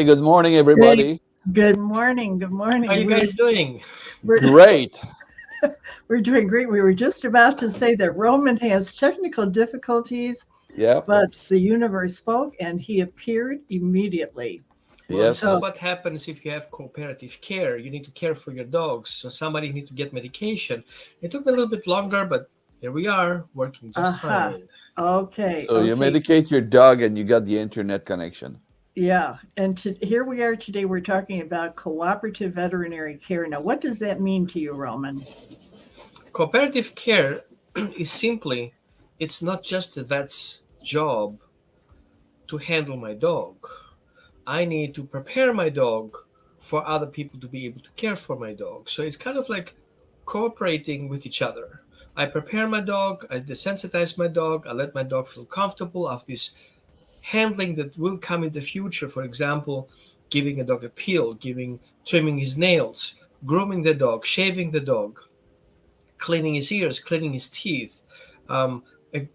Hey, good morning, Hey, everybody. good morning. Good How morning. you guys doing? We're Great. we're doing great. We were just about to say that Roman has technical difficulties, Yep. but the universe spoke and he appeared immediately. Well, this is So, Yes. what happens if you have cooperative care. You need to care for your dogs, so somebody need to get medication. It took me a little bit longer, but here we are, working just aha. fine. Okay, So you okay. medicate your dog and you got the internet connection. Yeah. Here we are today. We're talking about cooperative veterinary care. Now, what does that mean to you, Roman? Cooperative care is simply, it's not just the vet's job to handle my dog. I need to prepare my dog for other people to be able to care for my dog. So it's kind of like cooperating with each other. I prepare my dog, I desensitize my dog, I let my dog feel comfortable of this handling that will come in the future. For example, giving a dog a pill, trimming his nails, grooming the dog, shaving the dog, cleaning his ears, cleaning his teeth, um,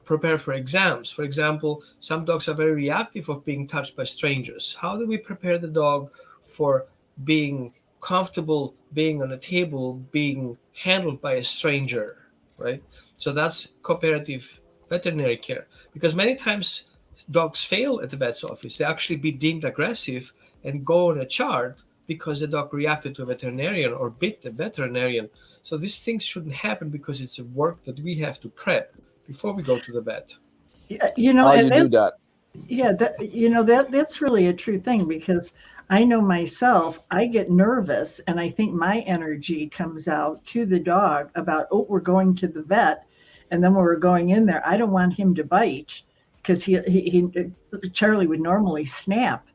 prepare for exams. For example, some dogs are very reactive of being touched by strangers. How do we prepare the dog for being comfortable being on a table, being handled by a stranger, right? So that's cooperative veterinary care. Because many times dogs fail at the vet's office. They actually be deemed aggressive and go on a chart because the dog reacted to a veterinarian or bit the veterinarian. So these things shouldn't happen because it's a work that we have to prep before we go to the vet. Yeah, How and you do that's that? yeah, that's really a true thing because I know myself, I get nervous and I think my energy comes out to the dog about, oh, we're going to the vet. And then when we're going in there, I don't want him to bite because Charlie would normally snap.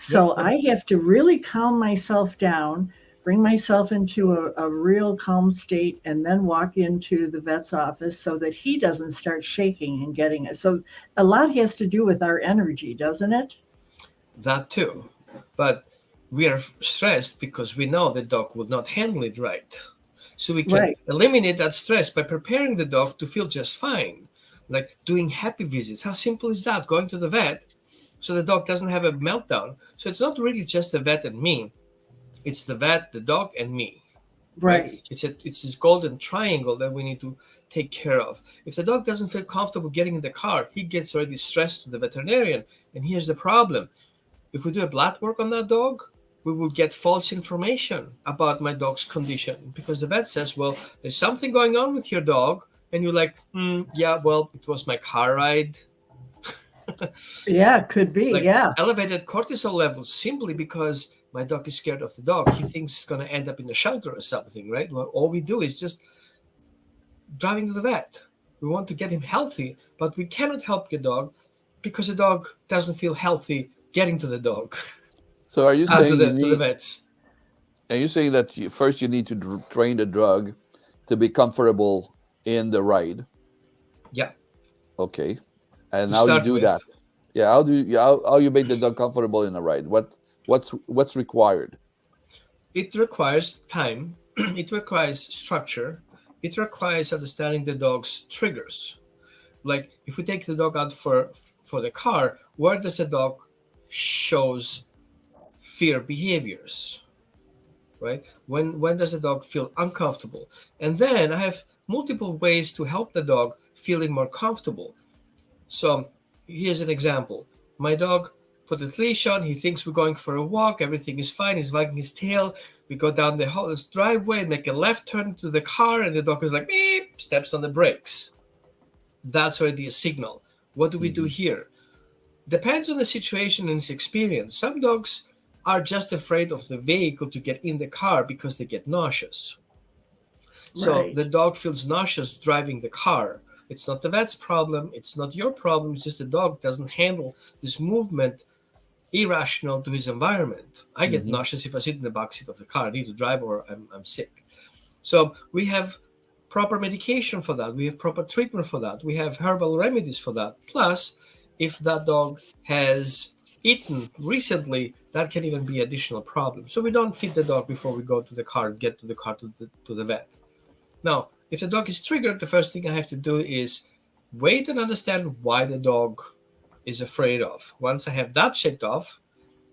Yep, So yep. I have to really calm myself down, bring myself into a real calm state, and then walk into the vet's office so that he doesn't start shaking and getting it. So a lot has to do with our energy, doesn't it? That too. But we are stressed because we know the dog will not handle it right. So we can Right. eliminate that stress by preparing the dog to feel just fine. Like doing happy visits. How simple is that? Going to the vet so the dog doesn't have a meltdown. So it's not really just the vet and me. It's the vet, the dog, and me, right? Right. It's this golden triangle that we need to take care of. If the dog doesn't feel comfortable getting in the car, he gets already stressed to the veterinarian. And here's the problem: if we do a blood work on that dog, we will get false information about my dog's condition because the vet says, "Well, there's something going on with your dog," and you're like, "Yeah, well, it was my car ride." Yeah, could be. Like Yeah. elevated cortisol levels simply because my dog is scared of the dog. He thinks he's going to end up in a shelter or something, right? Well, all we do is just driving to the vet. We want to get him healthy, but we cannot help your dog because the dog doesn't feel healthy getting to the dog, So are you saying you to the need? vets. Are you saying that first you need to train the drug to be comfortable in the ride? Yeah, Okay. And to how you start do that? with, Yeah. How you make the dog comfortable in the ride? What's required? it requires time, it requires structure, it requires understanding the dog's triggers. Like if we take the dog out for the car, where does the dog shows fear behaviors, right? When does the dog feel uncomfortable? And then I have multiple ways to help the dog feeling more comfortable. So here's an example. My dog put the leash on. He thinks we're going for a walk. Everything is fine. He's wagging his tail. We go down the whole driveway, make a left turn to the car, and the dog is like, beep, steps on the brakes. That's already a signal. What do we do Hmm. here? Depends on the situation and his experience. Some dogs are just afraid of the vehicle to get in the car because they get nauseous. So Right. the dog feels nauseous driving the car. It's not the vet's problem. It's not your problem. It's just the dog doesn't handle this movement irrational to his environment. I get Hmm. nauseous if I sit in the back seat of the car. I need to drive or I'm sick. So we have proper medication for that. We have proper treatment for that. We have herbal remedies for that. Plus, if that dog has eaten recently, that can even be additional problem. So we don't feed the dog before we go to the car, get to the car to the vet. Now, if the dog is triggered, the first thing I have to do is wait and understand why the dog is afraid of. Once I have that checked off,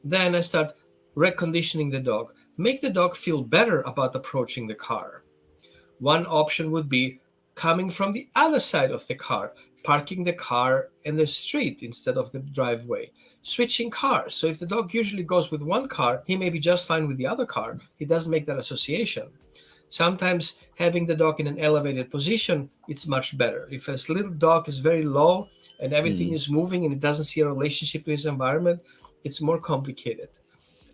then I start reconditioning the dog. Make the dog feel better about approaching the car. One option would be coming from the other side of the car, parking the car in the street instead of the driveway, switching cars. So if the dog usually goes with one car, he may be just fine with the other car. He doesn't make that association. Sometimes having the dog in an elevated position, it's much better. If a little dog is very low and everything Mm, is moving and it doesn't see a relationship with his environment, it's more complicated.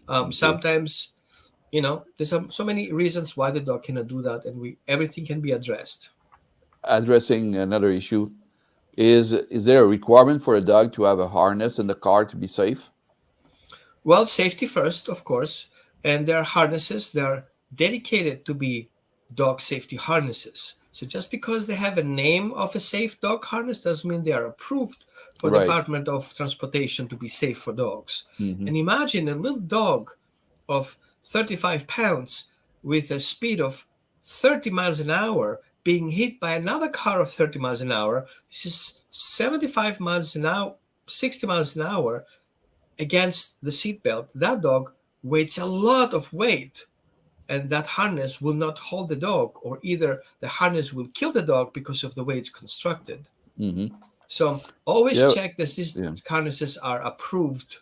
okay. Sometimes, there's so many reasons why the dog cannot do that, and everything can be addressed. Addressing another issue, is there a requirement for a dog to have a harness in the car to be safe? Well, safety first, of course, and there are harnesses that are dedicated to be dog safety harnesses. So just because they have a name of a safe dog harness doesn't mean they are approved for the Right. Department of Transportation to be safe for dogs. Hmm. And imagine a little dog of 35 pounds with a speed of 30 miles an hour being hit by another car of 30 miles an hour. This is 75 miles an hour, 60 miles an hour against the seatbelt. That dog weighs a lot of weight, and that harness will not hold the dog, or either the harness will kill the dog because of the way it's constructed. Hmm. So always Yeah. check that these Yeah. harnesses are approved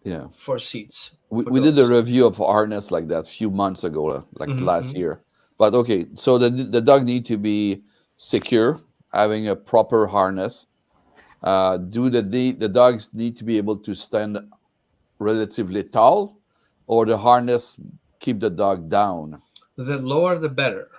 Yeah. for seats we, for we did a dogs. review of harness like that a few months ago, like last Hmm. year. But okay, so the dog need to be secure, having a proper harness. Do the dogs need to be able to stand relatively tall, or the harness keep the dog down? The lower the better.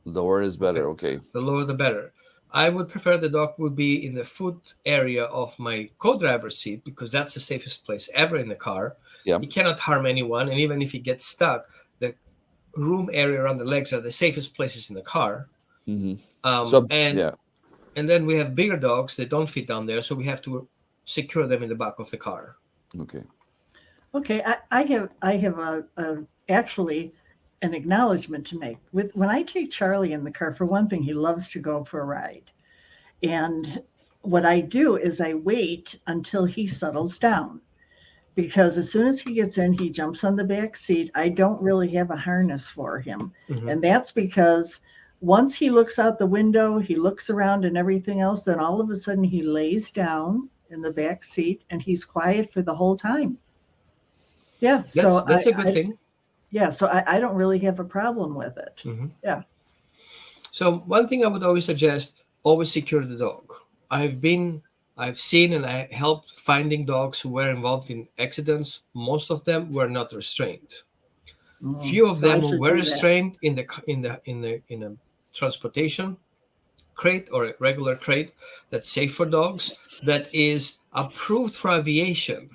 Lower is Okay, better. Okay. the lower the better. I would prefer the dog would be in the foot area of my co-driver's seat because that's the safest place ever in the car. Yeah. He cannot harm anyone, and even if he gets stuck, the room area around the legs are the safest places in the car. Hmm. Um, So and yeah. and then we have bigger dogs that don't fit down there, so we have to secure them in the back of the car. Okay. Okay, I have actually an acknowledgement to make. With when I take Charlie in the car, for one thing, he loves to go for a ride, and what I do is I wait until he settles down because as soon as he gets in, he jumps on the back seat. I don't really have a harness for him, Hmm. and that's because once he looks out the window, he looks around and everything else, then all of a sudden he lays down in the back seat and he's quiet for the whole time. Yeah, That's so that's a good thing. I don't really have a problem with it. Hmm. Yeah. So one thing I would always suggest: always secure the dog. I've seen, and I helped finding dogs who were involved in accidents. Most of them were not restrained. Few of So I them should were do that. restrained in a transportation crate or a regular crate that's safe for dogs, that is approved for aviation.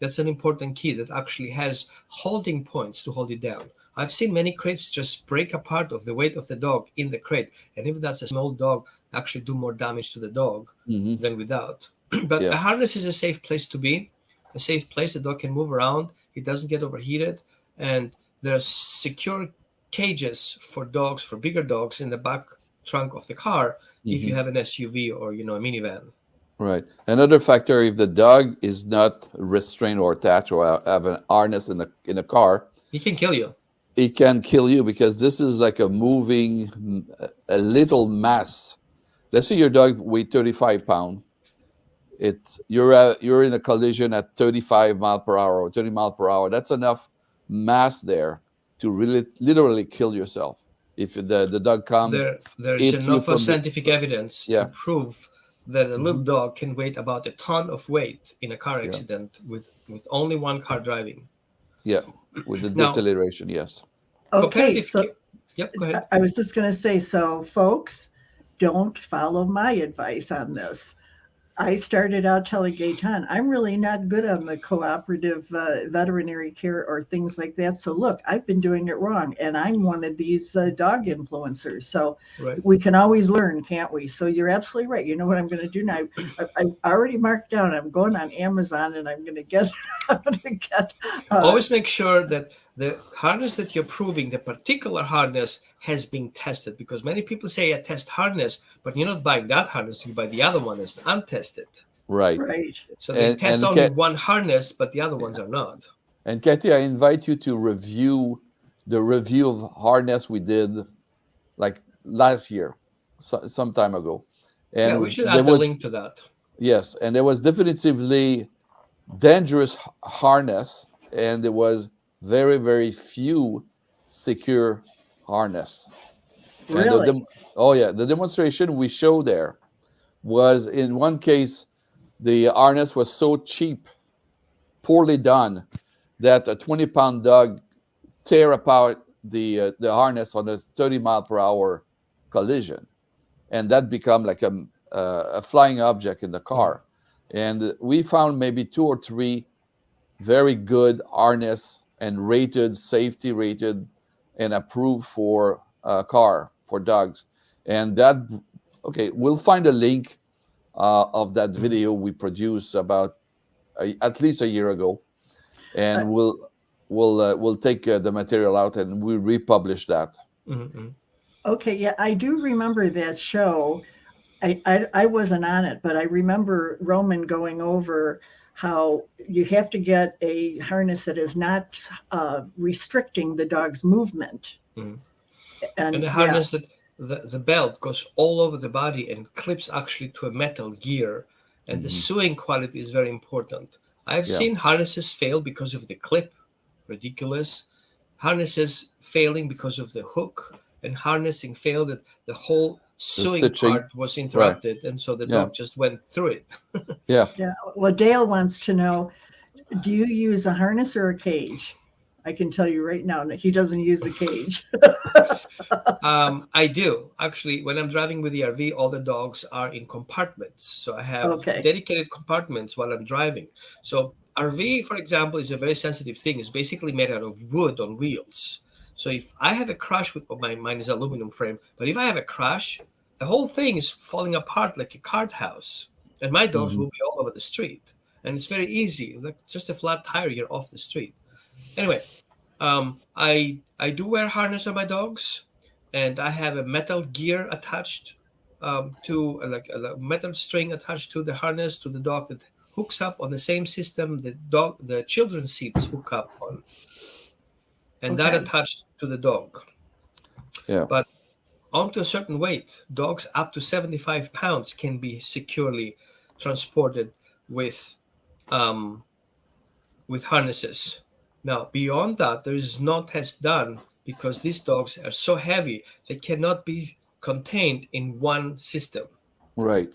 That's an important key that actually has holding points to hold it down. I've seen many crates just break apart of the weight of the dog in the crate, and if that's a small dog, actually do more damage to the dog Hmm. than without. But Yeah. a harness is a safe place to be, a safe place the dog can move around, it doesn't get overheated, and there's secure cages for dogs, for bigger dogs, in the back trunk of the car if you Hmm. have an SUV or a minivan. Right. Another factor, if the dog is not restrained or attached or have an harness in a car, He can kill you. it can kill you because this is like a moving, a little mass. Let's say your dog weighs 35 pounds. You're in a collision at 35 mile per hour or 30 mile per hour. That's enough mass there to really literally kill yourself. If the dog come There is hit you enough of from the scientific evidence to yeah. prove that a little Hmm. dog can weigh about a ton of weight in a car Yeah. accident with only one car driving. Yeah. With the Now, deceleration, yes. Okay, comparative so care. Yep, go ahead. I was just going to say, so folks, don't follow my advice on this. I started out telling Gaetan, I'm really not good on the cooperative veterinary care or things like that. So look, I've been doing it wrong, and I'm one of these dog influencers. So Right. we can always learn, can't we? So you're absolutely right. You know what I'm going to do now? I've already marked down. I'm going on Amazon, and I'm going to get. I'm going to get. Always make sure that the harness that you're proving, the particular harness, has been tested, because many people say a test harness, but you're not buying that harness, you buy the other one that's untested. Right. Right. So they test And only one harness, but the other ones yeah. are not. And Kathy, I invite you to review the review of harness we did like last year, some time ago. Yeah, we And should there add the was, link to that. yes, and there was definitively dangerous harness, and there was very, very few secure harness. And Really? oh yeah, the demonstration we showed there was in one case the harness was so cheap, poorly done, that a 20-pound dog tear apart the harness on a 30-mile-per-hour collision, and that become like a flying object in the Mm. car. And we found maybe two or three very good harness and rated, safety rated, and approved for a car for dogs. And that, okay, we'll find a link of that Mm. video we produced about at least a year ago, Uh, and we'll take the material out and we republish that. Mm-hmm. okay, yeah, I do remember that show. I wasn't on it, but I remember Roman going over how you have to get a harness that is not restricting the dog's movement. Mm. And And the yeah, harness that the belt goes all over the body and clips actually to a metal gear. And the Hmm. sewing quality is very important. I've Yeah, seen harnesses fail because of the clip, ridiculous. Harnesses failing because of the hook, and harnessing failed that the whole the sewing stitching, part was right? interrupted, and so the Yeah, dog just went through it. yeah. yeah. Well, Dale wants to know, do you use a harness or a cage? I can tell you right now that he doesn't use a cage. I do actually. When I'm driving with the RV, all the dogs are in compartments, so I have Okay. dedicated compartments while I'm driving. So RV, for example, is a very sensitive thing. It's basically made out of wood on wheels. So if I have a crash with mine is aluminum frame, but if I have a crash, the whole thing is falling apart like a cart house, and my dogs Hmm. will be all over the street. And it's very easy, like just a flat tire, you're off the street. Anyway, I do wear harness on my dogs, and I have a metal gear attached to like a metal string attached to the harness to the dog that hooks up on the same system the children's seats hook up on, and that Okay. attached to the dog. Yeah. But on to a certain weight, dogs up to 75 pounds can be securely transported with um, with harnesses. Now, beyond that, there is no test done because these dogs are so heavy they cannot be contained in one system. Right.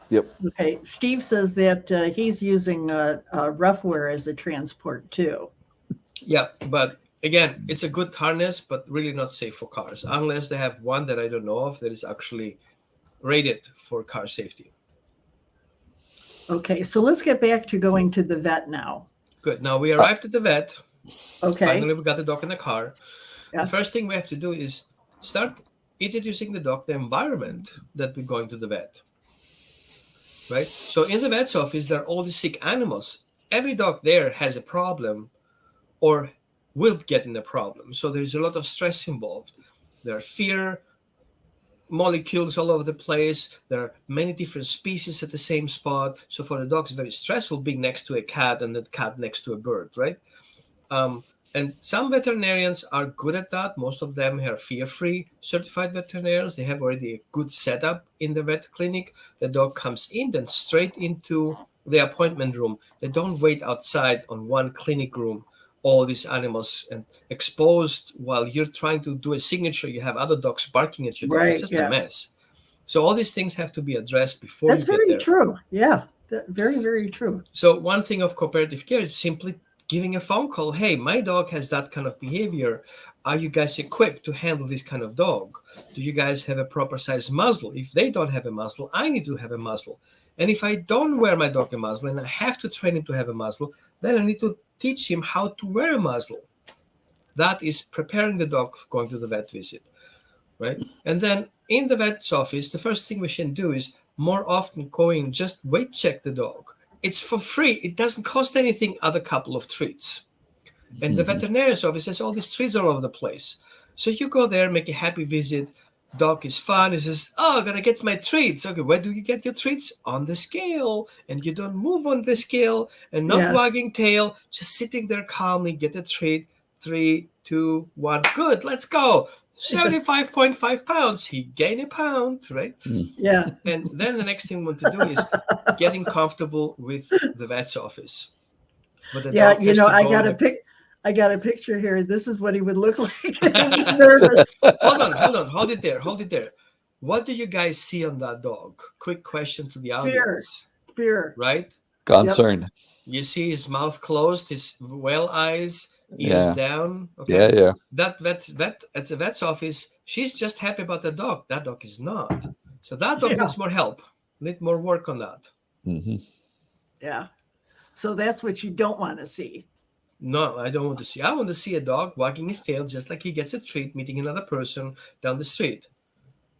Yep. Okay. Steve says that he's using roughwear as a transport too. Yeah, but again, it's a good harness, but really not safe for cars unless they have one that I don't know of that is actually rated for car safety. Okay. So let's get back to going to the vet now. Good. Now we Uh, arrived at the vet. Okay. Finally, we got the dog in the car. The Yeah. first thing we have to do is start introducing the dog the environment that we're going to the vet. Right? So in the vet's office, there are all these sick animals. Every dog there has a problem or will get in a problem. So there's a lot of stress involved. There are fear molecules all over the place. There are many different species at the same spot. So for the dog, it's very stressful being next to a cat and the cat next to a bird, right? Um, and some veterinarians are good at that. Most of them are fear-free certified veterinarians. They have already a good setup in the vet clinic. The dog comes in, then straight into the appointment room. They don't wait outside on one clinic room, all these animals and exposed while you're trying to do a signature. You have other dogs barking at your dog. It's Right. just a Yeah. mess. So all these things have to be addressed before That's you get very there. true. Yeah. Very, very true. So one thing of cooperative care is simply giving a phone call. Hey, my dog has that kind of behavior. Are you guys equipped to handle this kind of dog? Do you guys have a proper size muzzle? If they don't have a muzzle, I need to have a muzzle. And if I don't wear my dog a muzzle and I have to train him to have a muzzle, then I need to teach him how to wear a muzzle. That is preparing the dog for going to the vet visit, right? And then in the vet's office, the first thing we should do is more often go in, just weight check the dog. It's for free. It doesn't cost anything other couple of treats. And the Mhm. veterinarian's office has all these treats all over the place. So you go there, make a happy visit, Dog is fun. He says, "Oh, I'm gonna get my treats." Okay, where do you get your treats? On the scale, and you don't move on the scale and not Yes. wagging tail, just sitting there calmly. Get a treat. 3, 2, 1. Good. Let's go. 75.5 pounds. He gained a pound, right? Yeah. And then the next thing we want to do is getting comfortable with the vet's office. But the Yeah. dog has to I go got in a the pic. I got a picture here. This is what he would look like. He was nervous. Hold on, hold it there. What do you guys see on that dog? Quick question to the Fear. audience, Fear. right? Concern. You see his mouth closed, his whale eyes, ears Yeah. down. Okay, Yeah, yeah. that vet at the vet's office, she's just happy about the dog. That dog is not. So that dog Yeah. needs more help, need more work on that. Hmm. Yeah. So that's what you don't want to see. No, I don't want to see. I want to see a dog wagging his tail just like he gets a treat meeting another person down the street.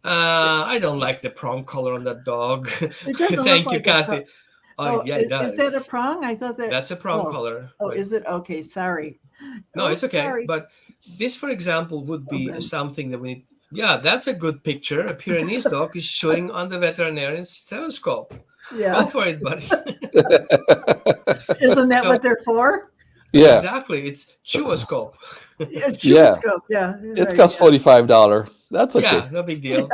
I don't like the prong collar on that dog. It doesn't look Thank you, like a Kathy. Oh, yeah, it does. is that a prong? I thought that. That's a prong collar. Oh, Right. is it? Okay, sorry. No, it's okay. Sorry. But this, for example, would be then. something that we need. Yeah, that's a good picture. A Pyrenees dog is showing on the veterinarian's stethoscope. Go Yeah. for it, buddy. Isn't that So- what they're for? Yeah. Exactly. It's chewoscope. Yeah. Yeah. Chewoscope, yeah. It right, costs yeah. $45. That's okay. Yeah, no big deal.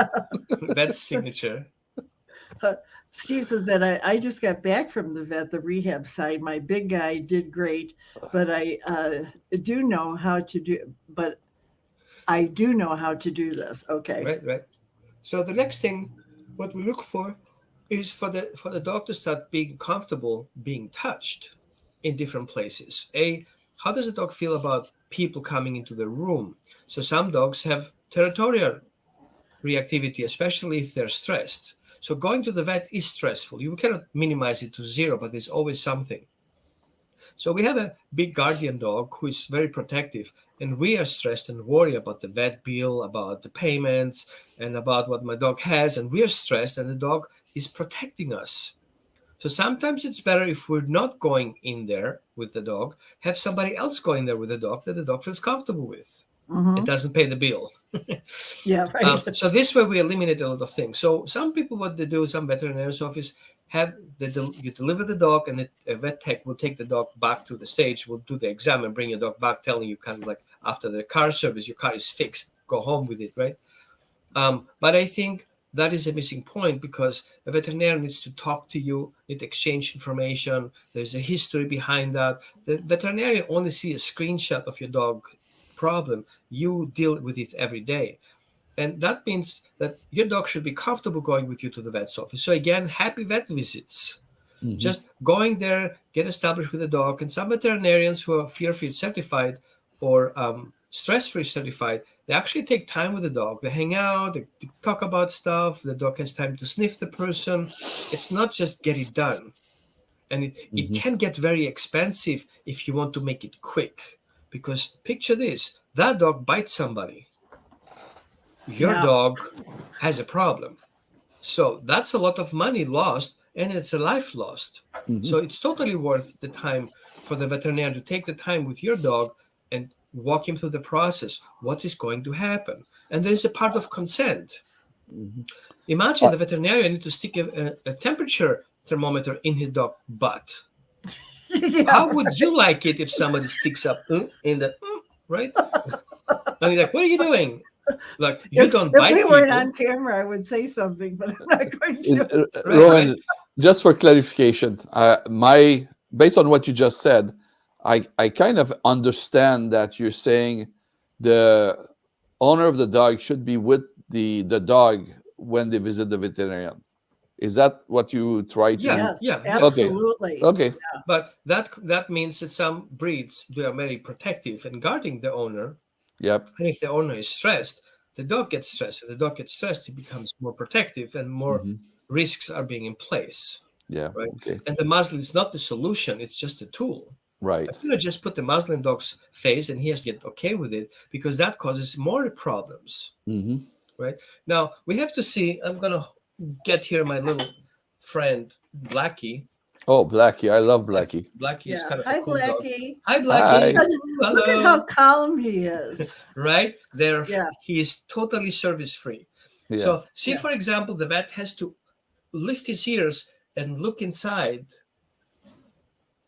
That's signature. Steve says that I just got back from the vet, the rehab side. My big guy did great, but I do know how to do. But I do know how to do this. Okay. Right. So the next thing, what we look for, is for the dog to start being comfortable being touched in different places. How does the dog feel about people coming into the room? So some dogs have territorial reactivity, especially if they're stressed. So going to the vet is stressful. You cannot minimize it to zero, but there's always something. So we have a big guardian dog who is very protective, and we are stressed and worry about the vet bill, about the payments, and about what my dog has, and we're stressed, and the dog is protecting us. So sometimes it's better if we're not going in there with the dog, have somebody else go in there with the dog that the dog feels comfortable with. Mhm. It doesn't pay the bill. Yeah. Right. So this way we eliminate a lot of things. So some people, what they do, some veterinarian's office you deliver the dog, and a vet tech will take the dog back to the stage, will do the exam and bring your dog back, telling you kind of like after the car service, your car is fixed, go home with it, right? But I think that is a missing point, because a veterinarian needs to talk to you, need to exchange information. There's a history behind that. The veterinarian only see a screenshot of your dog problem. You deal with it every day. And that means that your dog should be comfortable going with you to the vet's office. So again, happy vet visits. Mhm. Just going there, get established with the dog. And some veterinarians who are fear-free certified or stress-free certified, they actually take time with the dog. They hang out, they talk about stuff. The dog has time to sniff the person. It's not just get it done. And it can get very expensive if you want to make it quick. Because picture this, that dog bites somebody. Your Yeah. dog has a problem. So that's a lot of money lost, and it's a life lost. So it's totally worth the time for the veterinarian to take the time with your dog and walk him through the process. What is going to happen? And there is a part of consent. Imagine the veterinarian need to stick a temperature thermometer in his dog butt. Yeah. How would you like it if somebody sticks up in the right? And you're like, what are you doing? Like, you don't If bite we people. weren't on camera, I would say something, but I'm not going to. Roman, just for clarification, based on what you just said, I kind of understand that you're saying the owner of the dog should be with the dog when they visit the veterinarian. Is that what you try to Yeah. do? Yes, Okay. absolutely. Okay. But that means that some breeds, they are very protective and guarding the owner. Yep. And if the owner is stressed, the dog gets stressed. If the dog gets stressed, he becomes more protective, and more risks are being in place. Yeah. Right. Okay. And the muzzle is not the solution; it's just a tool. Right. You know, just put the muzzle in dog's face, and he has to get okay with it, because that causes more problems. Mm-hmm. Right. Now we have to see. I'm gonna get here my little friend Blackie. Oh, Blackie. I love Blackie. Blackie is Yeah. kind of Hi, a cool dog. Blackie. Hi, Blackie. Hi. Look at Hello. how calm he is. Right there, Yeah. he is totally service free. Yeah. So see, Yeah. for example, the vet has to lift his ears and look inside,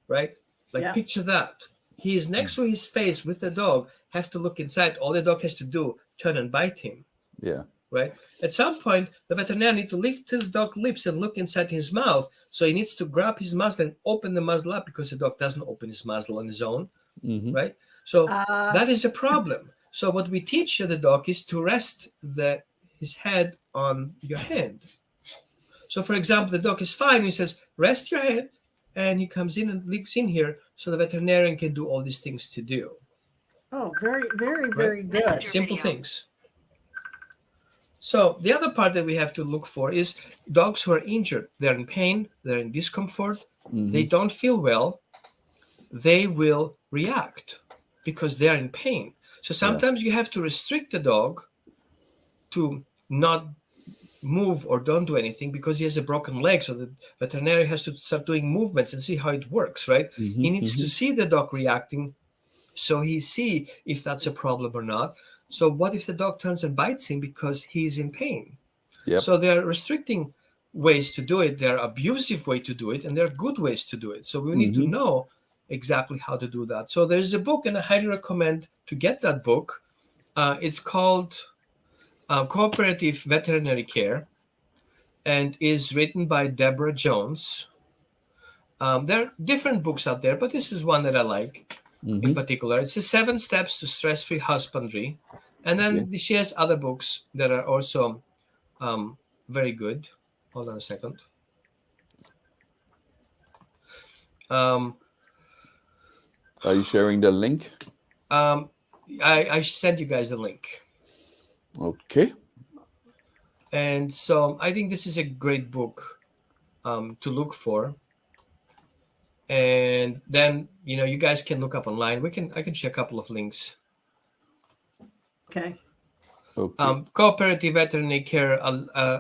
right? Like Yeah. picture that. He is next to his face with the dog, have to look inside. All the dog has to do, turn and bite him, Yeah. right? At some point, the veterinarian needs to lift his dog lips and look inside his mouth. So he needs to grab his muzzle and open the muzzle up because the dog doesn't open his muzzle on his own, Mm-hmm. right? So Uh, that is a problem. So what we teach the dog is to rest his head on your hand. So for example, the dog is fine. He says, rest your head. And he comes in and leaks in here so the veterinarian can do all these things to do, oh, very, very, right? very good. Simple things. So the other part that we have to look for is dogs who are injured. They're in pain. They're in discomfort. They Mm-hmm. don't feel well. They will react because they are in pain. So Yeah. sometimes you have to restrict the dog to not move or don't do anything because he has a broken leg. So the veterinarian has to start doing movements and see how it works, right? Mm-hmm. He needs Mm-hmm. to see the dog reacting so he see if that's a problem or not. So what if the dog turns and bites him because he's in pain? Yep. So there are restricting ways to do it. There are abusive way to do it, and there are good ways to do it. So we need to Mm-hmm. know exactly how to do that. So there's a book, and I highly recommend to get that book. It's called Cooperative Veterinary Care, and is written by Deborah Jones. There are different books out there, but this is one that I like in Mm-hmm. particular. It's the 7 Steps to Stress-Free Husbandry, and Okay. then she has other books that are also very good. Hold on a second. Um, Are you sharing the link? um, I sent you guys the link, Okay. and so I think this is a great book to look for. And then you guys can look up online. I can share a couple of links. Okay. Okay. Cooperative Veterinary Care,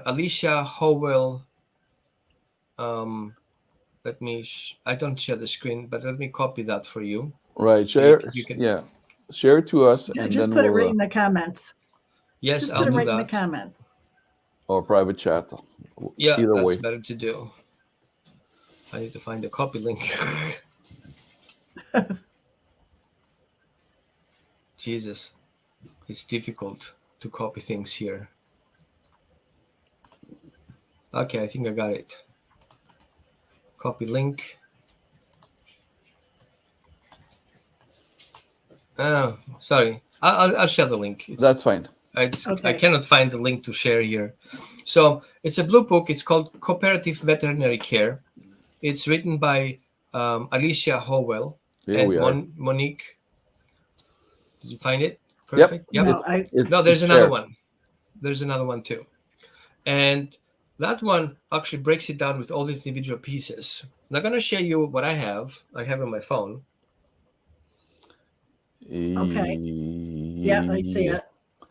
Alicia Howell. Let me. I don't share the screen, but let me copy that for you. Right. So Share. you can. Yeah. Share it to us, and Just then put it right we'll in the comments. Yes, Just I'll put it do right in the that. comments. or private chat. Yeah, Either that's way. better to do. I need to find the copy link. Jesus, it's difficult to copy things here. Okay, I think I got it. Copy link. Sorry. I'll share the link. That's fine. I Okay. cannot find the link to share here. So it's a blue book. It's called Cooperative Veterinary Care. It's written by Alicia Howell Here and we are. Monique. Did you find it? Yep. Perfect. Yep. No, No, there's it's another shared. one. There's another one too. And that one actually breaks it down with all the individual pieces. I'm not going to share you what I have. I have on my phone. Okay. Yeah, I see it.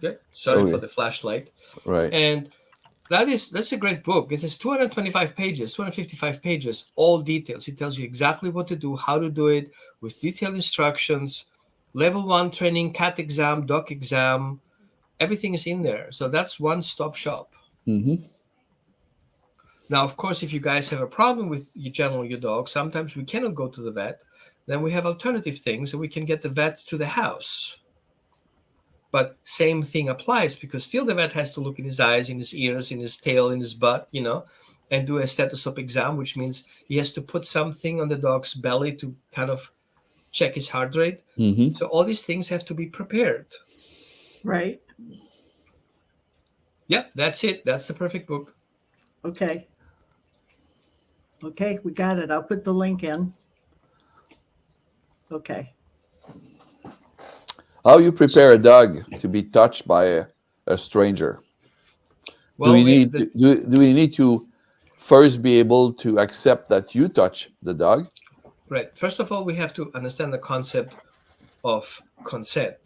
Okay. Sorry for Okay. the flashlight. Right. And that's a great book. It has 225 pages, 255 pages, all details. It tells you exactly what to do, how to do it, with detailed instructions, level 1 training, cat exam, dog exam. Everything is in there. So that's one-stop shop. Mm-hmm. Now, of course, if you guys have a problem with your dog, sometimes we cannot go to the vet. Then we have alternative things, and we can get the vet to the house. But same thing applies, because still the vet has to look in his eyes, in his ears, in his tail, in his butt, and do a stethoscope exam, which means he has to put something on the dog's belly to kind of check his heart rate. Mm-hmm. So all these things have to be prepared. Right. Yep, that's it. That's the perfect book. Okay. Okay, we got it. I'll put the link in. Okay. How you prepare a dog to be touched by a stranger? Well, do we need to first be able to accept that you touch the dog? right. First of all, we have to understand the concept of consent.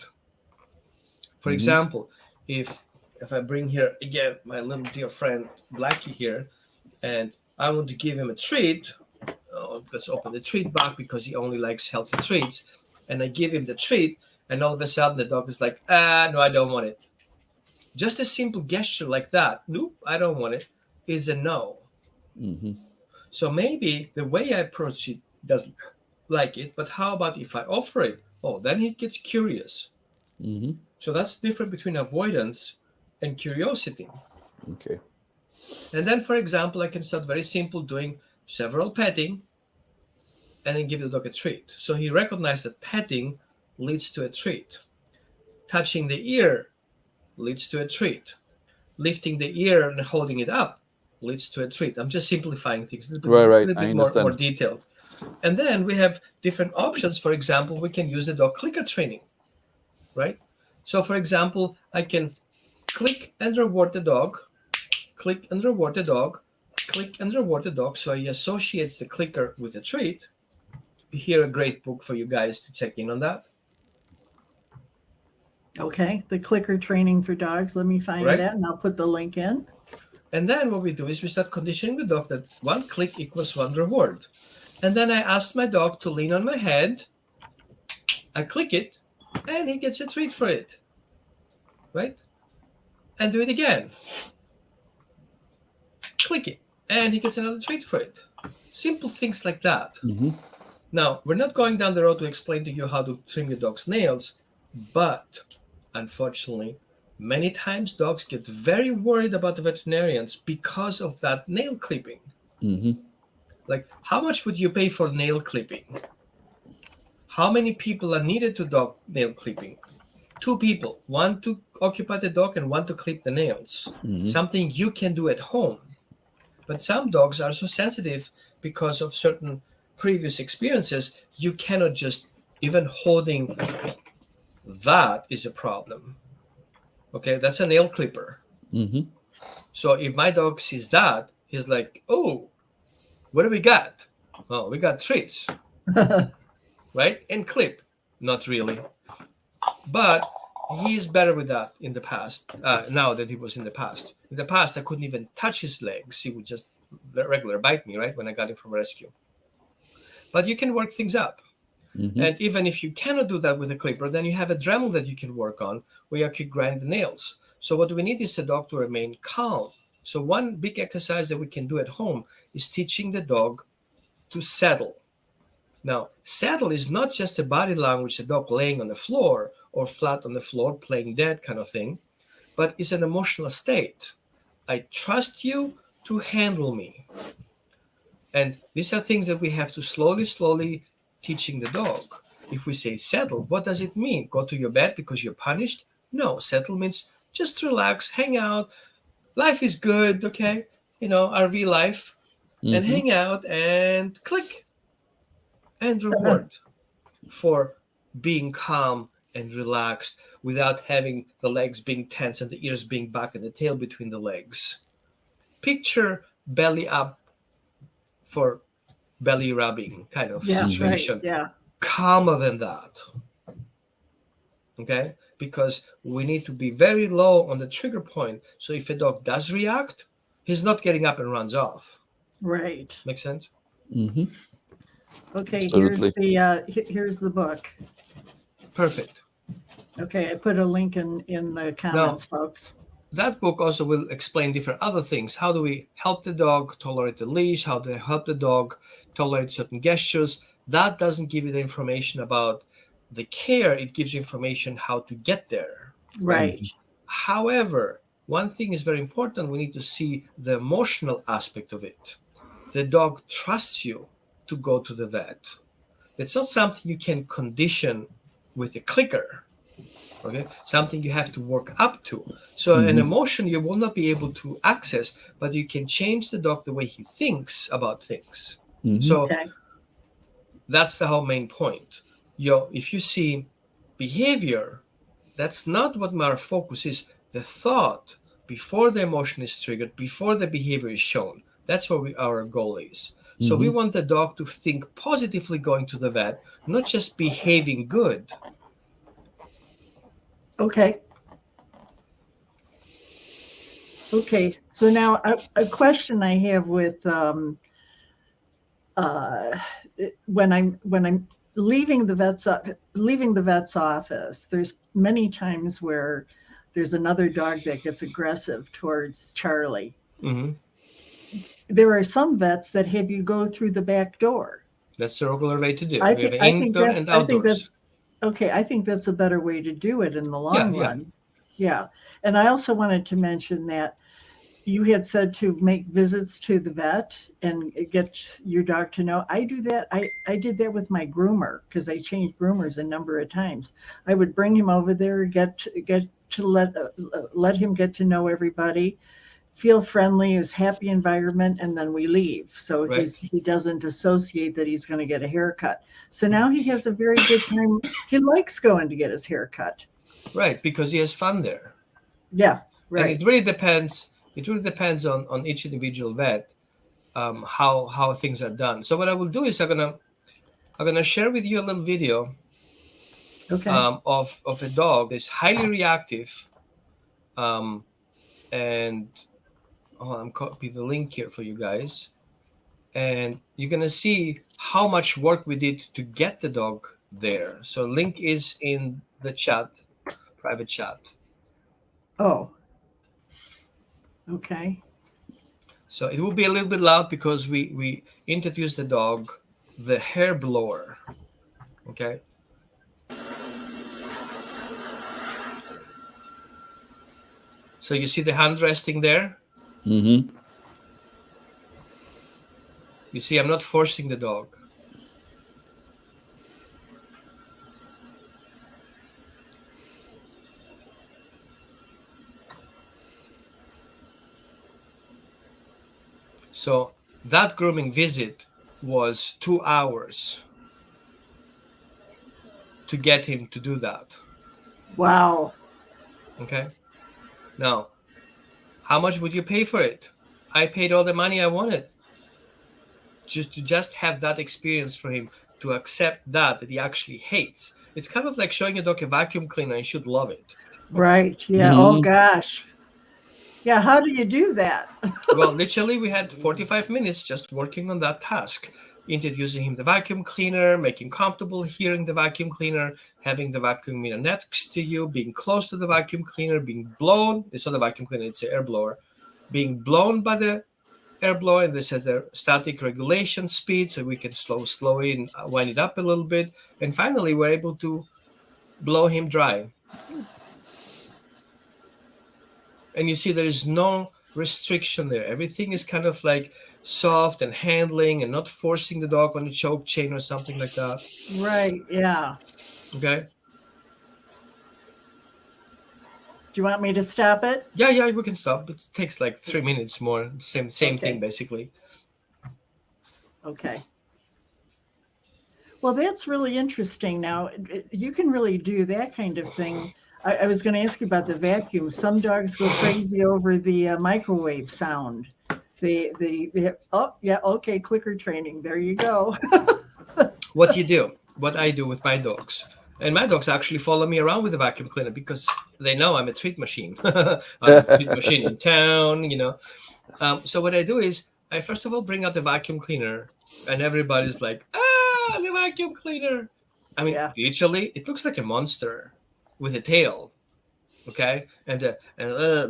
For example, if I bring here again my little dear friend Blackie here, and I want to give him a treat, let's open the treat box because he only likes healthy treats, and I give him the treat, and all of a sudden the dog is like, no, I don't want it. Just a simple gesture like that, nope, I don't want it, is a no. Mm-hmm. So maybe the way I approach it doesn't like it, but how about if I offer it? Oh, then he gets curious. Mm-hmm. So that's the difference between avoidance and curiosity. Okay. And then, for example, I can start very simple doing several petting and then give the dog a treat. So he recognized that petting leads to a treat. Touching the ear leads to a treat. Lifting the ear and holding it up leads to a treat. I'm just simplifying things a Right, right. little I bit more understand. detailed. And then we have different options. For example, we can use the dog clicker training, right? So, for example, I can click and reward the dog, click and reward the dog, click and reward the dog. So he associates the clicker with a treat. Here, a great book for you guys to check in on that, Okay, the clicker training for dogs. Let me find right? that and I'll put the link in. And then what we do is we start conditioning the dog that one click equals one reward. And then I ask my dog to lean on my head. I click it, and he gets a treat for it, right? And do it again. Click it, and he gets another treat for it. Simple things like that. Mm-hmm. Now, we're not going down the road to explain to you how to trim your dog's nails, but unfortunately, many times dogs get very worried about the veterinarians because of that nail clipping. Mm-hmm. Like, how much would you pay for nail clipping? How many people are needed to dog nail clipping? 2 people, one to occupy the dog and one to clip the nails. Mm-hmm. Something you can do at home. But some dogs are so sensitive because of certain previous experiences, you cannot just, even holding that is a problem. Okay, that's a nail clipper. Mm-hmm. So if my dog sees that, he's like, oh, what do we got? Oh, we got treats, right? And clip. Not really. But he's better with that in the past, now than he was in the past. In the past, I couldn't even touch his legs. He would just regular bite me, right, when I got him from rescue. But you can work things up. Mm-hmm. And even if you cannot do that with a clipper, then you have a Dremel that you can work on where you can grind the nails. So what we need is the dog to remain calm. So one big exercise that we can do at home is teaching the dog to settle. Now, settle is not just a body language, a dog laying on the floor or flat on the floor, playing dead kind of thing, but it's an emotional state. I trust you to handle me. And these are things that we have to slowly teaching the dog. If we say settle, what does it mean? Go to your bed because you're punished? No, settle means just relax, hang out. Life is good, okay? RV life. And Mm-hmm. hang out and click and reward for being calm and relaxed without having the legs being tense and the ears being back and the tail between the legs. Picture belly up for belly rubbing kind of Yeah, right. situation. Yeah. Calmer than that. Okay? Because we need to be very low on the trigger point. So if a dog does react, he's not getting up and runs off. Right. Make sense? Mm-hmm. Okay, Absolutely. here's the book. Perfect. Okay, I put a link in the comments, folks. That book also will explain different other things. How do we help the dog tolerate the leash? How do we help the dog tolerate certain gestures? That doesn't give you the information about the care. It gives you information how to get there. Right. However, one thing is very important. We need to see the emotional aspect of it. The dog trusts you to go to the vet. It's not something you can condition with a clicker. Okay, something you have to work up to. So an emotion you will not be able to access, but you can change the dog the way he thinks about things. Mm-hmm. So Okay. that's the whole main point. If you see behavior, that's not what our focus is. The thought before the emotion is triggered, before the behavior is shown. That's what our goal is. So we want the dog to think positively going to the vet, not just behaving good. Okay. Okay. So now a question I have with when I'm leaving the vet's office, there's many times where there's another dog that gets aggressive towards Charlie. Mm-hmm. There are some vets that have you go through the back door. That's the regular way to do. I We have think I think indoor that and I think outdoors. that's okay. I think that's a better way to do it in the Yeah, long yeah. run. Yeah. And I also wanted to mention that you had said to make visits to the vet and get your dog to know. I do that. I did that with my groomer because I changed groomers a number of times. I would bring him over there, get to let him get to know everybody, feel friendly, his happy environment, and then we leave. So Right. he doesn't associate that he's going to get a haircut. So now he has a very good time. He likes going to get his hair cut. Right, because he has fun there. Yeah, And right. it really depends. It really depends on each individual vet, how things are done. So what I will do is I'm gonna share with you a little video Okay. of a dog that's highly reactive, um, and I'm copy the link here for you guys, and you're gonna see how much work we did to get the dog there. So link is in the chat, private chat. Oh, okay. So it will be a little bit loud because we introduced the dog, the hair blower. Okay. So you see the hand resting there? Mm-hmm. You see, I'm not forcing the dog. So that grooming visit was 2 hours to get him to do that. Wow. Okay. Now, how much would you pay for it? I paid all the money I wanted just to have that experience for him to accept that he actually hates. It's kind of like showing a dog a vacuum cleaner. He should love it. Right. Yeah. Oh Mm-hmm. gosh. Yeah. How do you do that? Well, literally, we had 45 minutes just working on that task, introducing him the vacuum cleaner, making comfortable hearing the vacuum cleaner, having the vacuum cleaner next to you, being close to the vacuum cleaner, being blown. It's not the vacuum cleaner, it's an air blower. Being blown by the air blower, and this has a static regulation speed, so we can slow it and wind it up a little bit. And finally, we're able to blow him dry. And you see, there's no restriction there. Everything is kind of like soft and handling and not forcing the dog on a choke chain or something like that. Right. Yeah. Okay. Do you want me to stop it? Yeah, we can stop. It takes like 3 minutes more. Same Okay. thing basically. Okay. Well, that's really interesting. Now, you can really do that kind of thing. I was going to ask you about the vacuum. Some dogs go crazy over the microwave sound. Oh, yeah, okay, clicker training. There you go. What you do, what I do with my dogs. And my dogs actually follow me around with the vacuum cleaner because they know I'm a treat machine. I'm a treat machine in town, you know. So what I do is I first of all bring out the vacuum cleaner, and everybody's like, "Ah, the vacuum cleaner!" I mean, Yeah. literally, it looks like a monster with a tail. Okay, and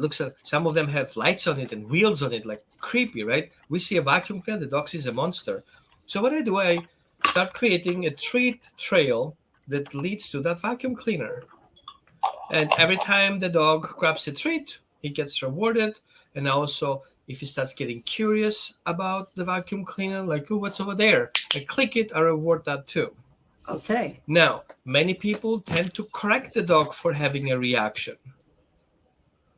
looks like some of them have lights on it and wheels on it, like creepy, right? We see a vacuum cleaner, the dog sees a monster. So what I do, I start creating a treat trail that leads to that vacuum cleaner. And every time the dog grabs a treat, he gets rewarded. And also, if he starts getting curious about the vacuum cleaner, like, oh, what's over there? I click it, I reward that too. Okay. Now, many people tend to correct the dog for having a reaction.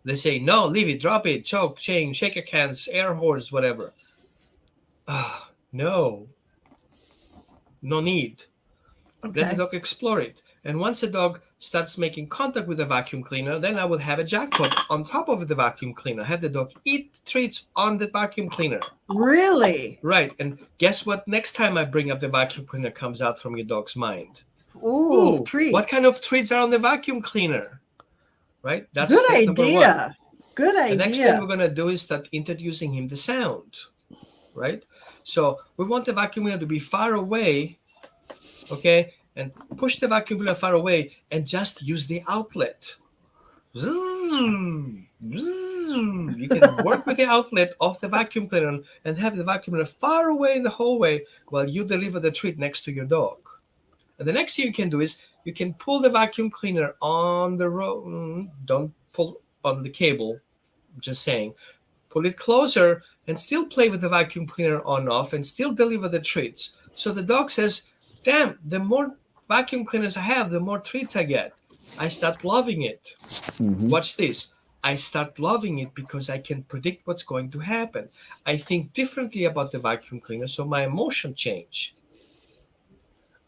They say, no, leave it, drop it, choke, chain, shaker cans, air horns, whatever. No need. Let the Okay. dog explore it. And once the dog starts making contact with the vacuum cleaner, then I would have a jackpot on top of the vacuum cleaner. Have the dog eat treats on the vacuum cleaner. Really? Right. And guess what? Next time I bring up the vacuum cleaner comes out from your dog's mind. Ooh, What treat. kind of treats are on the vacuum cleaner? Right? That's Good step number one. idea. Good The next thing we're idea. going to do is start introducing him the sound. Right? So we want the vacuum cleaner to be far away. Okay? And push the vacuum cleaner far away and just use the outlet. Zzz, You can work with the outlet of the vacuum cleaner and have the vacuum cleaner far away in the hallway while you deliver the treat next to your dog. And the next thing you can do is you can pull the vacuum cleaner on the road. Don't pull on the cable, just saying. Pull it closer and still play with the vacuum cleaner on and off and still deliver the treats. So the dog says, damn, the more vacuum cleaners I have, the more treats I get. I start loving it. Watch this. I start loving it because I can predict what's going to happen. I think differently about the vacuum cleaner, so my emotion change.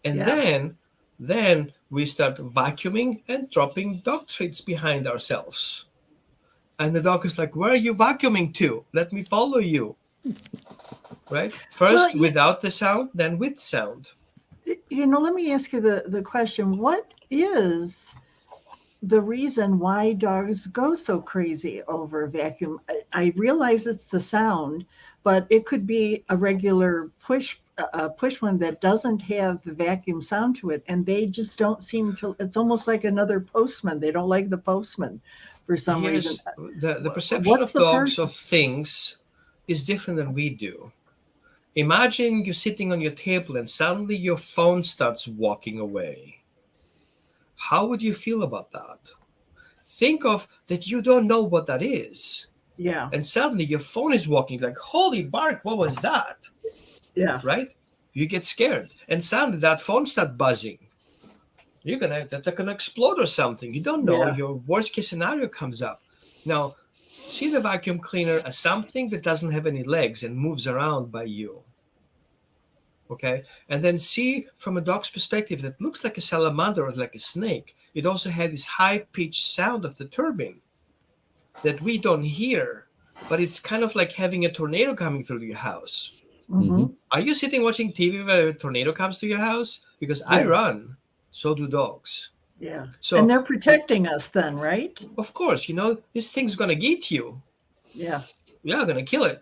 And then we start vacuuming and dropping dog treats behind ourselves. And the dog is like, where are you vacuuming to? Let me follow you. Right? First without the sound, then with sound. Let me ask you the question. What is the reason why dogs go so crazy over vacuum? I realize it's the sound, but it could be a regular push one that doesn't have the vacuum sound to it, and they just don't seem to. It's almost like another postman. They don't like the postman for some reason. The perception of dogs of things is different than we do. Imagine you're sitting on your table and suddenly your phone starts walking away. How would you feel about that? Think of that you don't know what that is. Yeah. And suddenly your phone is walking, like, holy bark, what was that? Yeah. Right? You get scared. And suddenly that phone starts buzzing. They're gonna explode or something. You don't know. Yeah. Your worst case scenario comes up. Now, see the vacuum cleaner as something that doesn't have any legs and moves around by you. Okay? And then see from a dog's perspective that looks like a salamander or like a snake. It also had this high-pitched sound of the turbine that we don't hear, but it's kind of like having a tornado coming through your house. Are you sitting watching TV when a tornado comes to your house? Because I run. So do dogs. Yeah. So, and they're protecting us then, right? Of course, this thing's going to get you. Yeah. Yeah, going to kill it.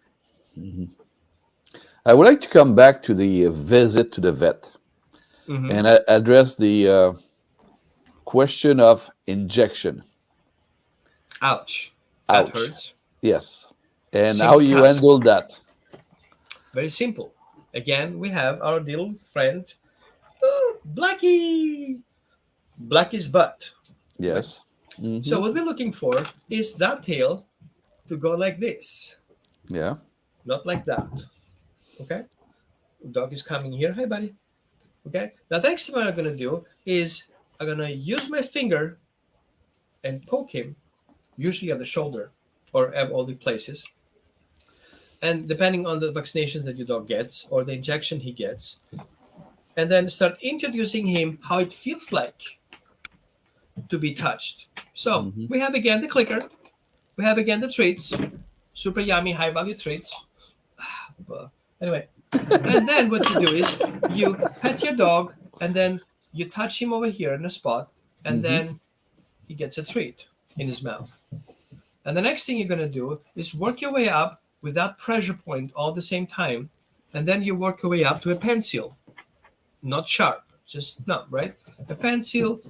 I would like to come back to the visit to the vet and address the question of injection. Ouch. Ouch. That hurts. Yes. And Simple how you task. handle that. Very simple. Again, we have our little friend, Blackie. Blackie's butt. Yes. So what we're looking for is that tail to go like this, Yeah. not like that. Okay? Dog is coming here. Hi, buddy. Okay? Now, the next thing I'm going to do is I'm going to use my finger and poke him, usually at the shoulder or at all the places. And depending on the vaccinations that your dog gets or the injection he gets, and then start introducing him how it feels like to be touched. So we have again the clicker. We have again the treats. Super yummy, high value treats. Anyway, and then what you do is you pet your dog and then you touch him over here in a spot and then he gets a treat in his mouth. And the next thing you're going to do is work your way up with that pressure point all at the same time. And then you work your way up to a pencil. Not sharp, just no, right? A pencil,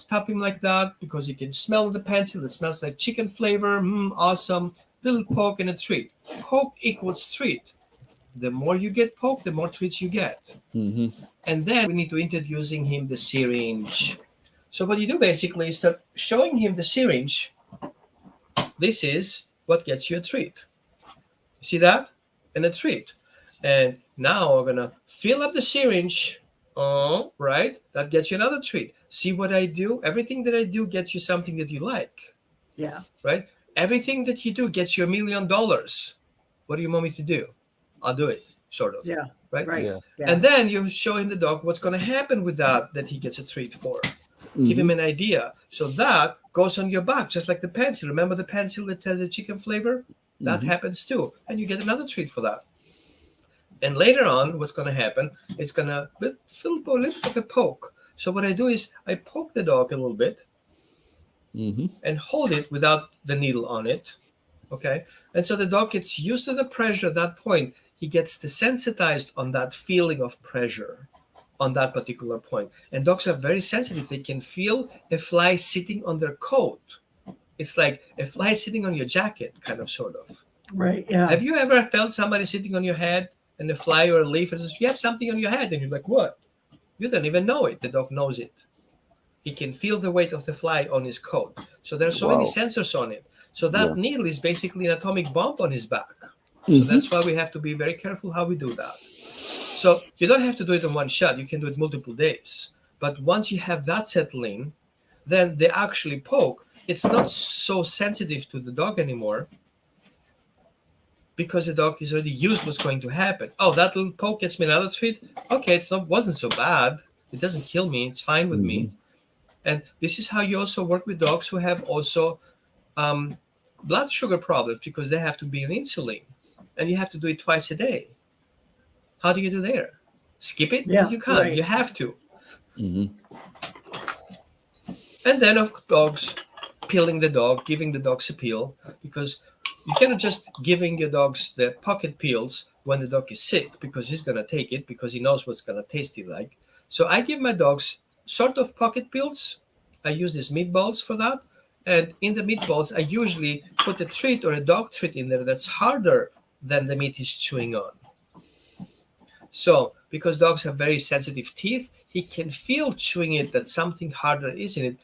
tap him like that because you can smell the pencil. It smells like chicken flavor. Awesome. Little poke and a treat. Poke equals treat. The more you get poked, the more treats you get. And then we need to introducing him the syringe. So what you do basically is start showing him the syringe. This is what gets you a treat. See that? And a treat. And now we're going to fill up the syringe. Oh, right. That gets you another treat. See what I do? Everything that I do gets you something that you like. Yeah. Right? Everything that you do gets you $1 million. What do you want me to do? I'll do it, sort of. Yeah. Right? Right. Yeah. Yeah. And then you show him the dog what's going to happen with that he gets a treat for. Give him an idea. So that goes on your back, just like the pencil. Remember the pencil that has the chicken flavor? That happens too. And you get another treat for that. And later on, what's going to happen, it's going to feel a little bit of a poke. So what I do is I poke the dog a little bit and hold it without the needle on it. Okay? And so the dog gets used to the pressure at that point. He gets desensitized on that feeling of pressure on that particular point. And dogs are very sensitive. They can feel a fly sitting on their coat. It's like a fly sitting on your jacket, kind of, sort of. Right. Yeah. Have you ever felt somebody sitting on your head and a fly or a leaf, and says, you have something on your head, and you're like, what? You don't even know it. The dog knows it. He can feel the weight of the fly on his coat. So there are so many Wow. sensors on it. So Yeah. that needle is basically an atomic bomb on his back. So Mhm. that's why we have to be very careful how we do that. So you don't have to do it in one shot. You can do it multiple days. But once you have that settling, then they actually poke. It's not so sensitive to the dog anymore because the dog is already used what's going to happen. Oh, that little poke gets me another treat. Okay, wasn't so bad. It doesn't kill me. It's fine with me. And this is how you also work with dogs who have also blood sugar problems because they have to be on insulin, and you have to do it twice a day. How do you do there? Skip it? Yeah, You can't. right. You have to. Mhm. And then of dogs, peeling the dog, giving the dogs a peel, because you cannot just giving your dogs the pocket peels when the dog is sick, because he's gonna take it because he knows what's gonna taste like. So I give my dogs sort of pocket peels. I use these meatballs for that. And in the meatballs, I usually put a treat or a dog treat in there that's harder than the meat he's chewing on. So, because dogs have very sensitive teeth, he can feel chewing it that something harder is in it,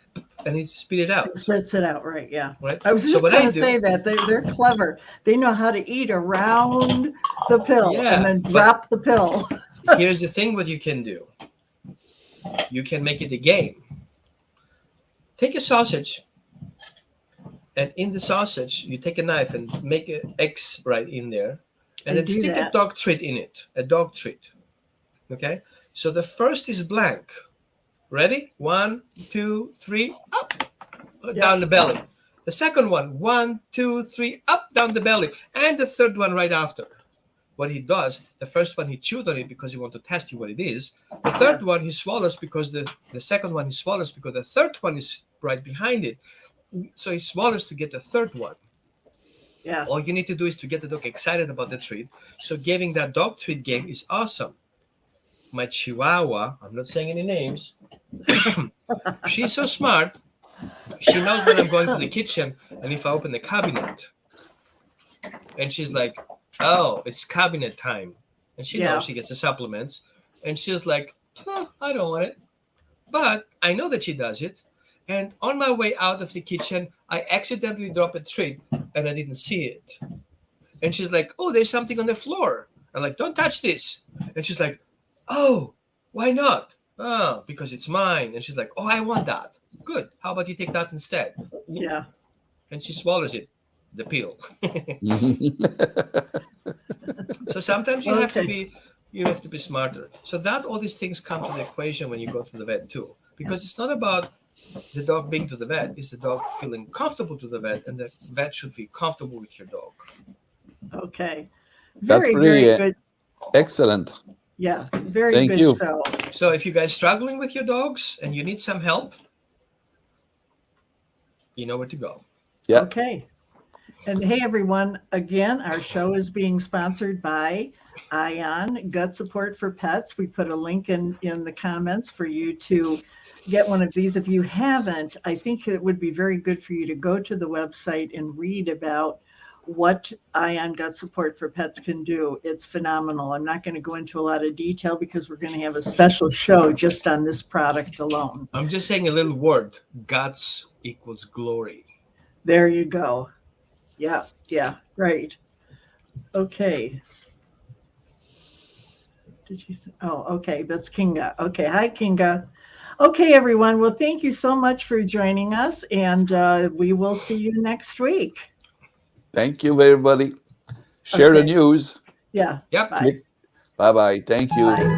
and he spit it out. Spits it out. Right. Yeah. Right. I was So just what going I to do, say that they're clever. They know how to eat around the pill Yeah, and then but- drop the pill. here's the thing: what you can do, you can make it a game. Take a sausage, and in the sausage, you take a knife and make an X right in there, and I then do stick a that. dog treat in it. A dog treat. Okay. So the first is blank. Ready? 1, 2, 3, up, down the belly. The second one, 1, 2, 3, up, down the belly, and the third one right after. What he does, the first one he chewed on it because he wants to test you what it is. The third one he swallows because the second one he swallows because the third one is right behind it. So he swallows to get the third one. Yeah. All you need to do is to get the dog excited about the treat. So giving that dog treat game is awesome. My Chihuahua, I'm not saying any names, she's so smart. She knows when I'm going to the kitchen and if I open the cabinet. And she's like, oh, it's cabinet time. And she Yeah. knows she gets the supplements. And she's like, I don't want it. But I know that she does it. And on my way out of the kitchen, I accidentally drop a treat and I didn't see it. And she's like, oh, there's something on the floor. I'm like, don't touch this. And she's like, oh, why not? Oh, because it's mine. And she's like, oh, I want that. Good. How about you take that instead? Yeah. And she swallows it, the peel. So sometimes you have to be smarter. So that all these things come to the equation when you go to the vet too. Because it's not about the dog being to the vet, it's the dog feeling comfortable to the vet, and the vet should feel comfortable with your dog. Okay. That's Very, pretty, very good. Excellent. Yeah. Very Thank good you. show. So if you guys struggling with your dogs and you need some help, you know where to go. Yeah. Okay. And hey, everyone, again, our show is being sponsored by ION Gut Support for Pets. We put a link in the comments for you to get one of these. If you haven't, I think it would be very good for you to go to the website and read about what ION Gut Support for Pets can do. It's phenomenal. I'm not going to go into a lot of detail because we're going to have a special show just on this product alone. I'm just saying a little word. Guts equals glory. There you go. Yeah, right. Okay. Did you say? Oh, okay. That's Kinga. Okay. Hi, Kinga. Okay, everyone. Well, thank you so much for joining us, and we will see you next week. Thank you, everybody. Share the Okay. news. Yeah. Yep. Bye. Bye-bye. Thank you. Bye.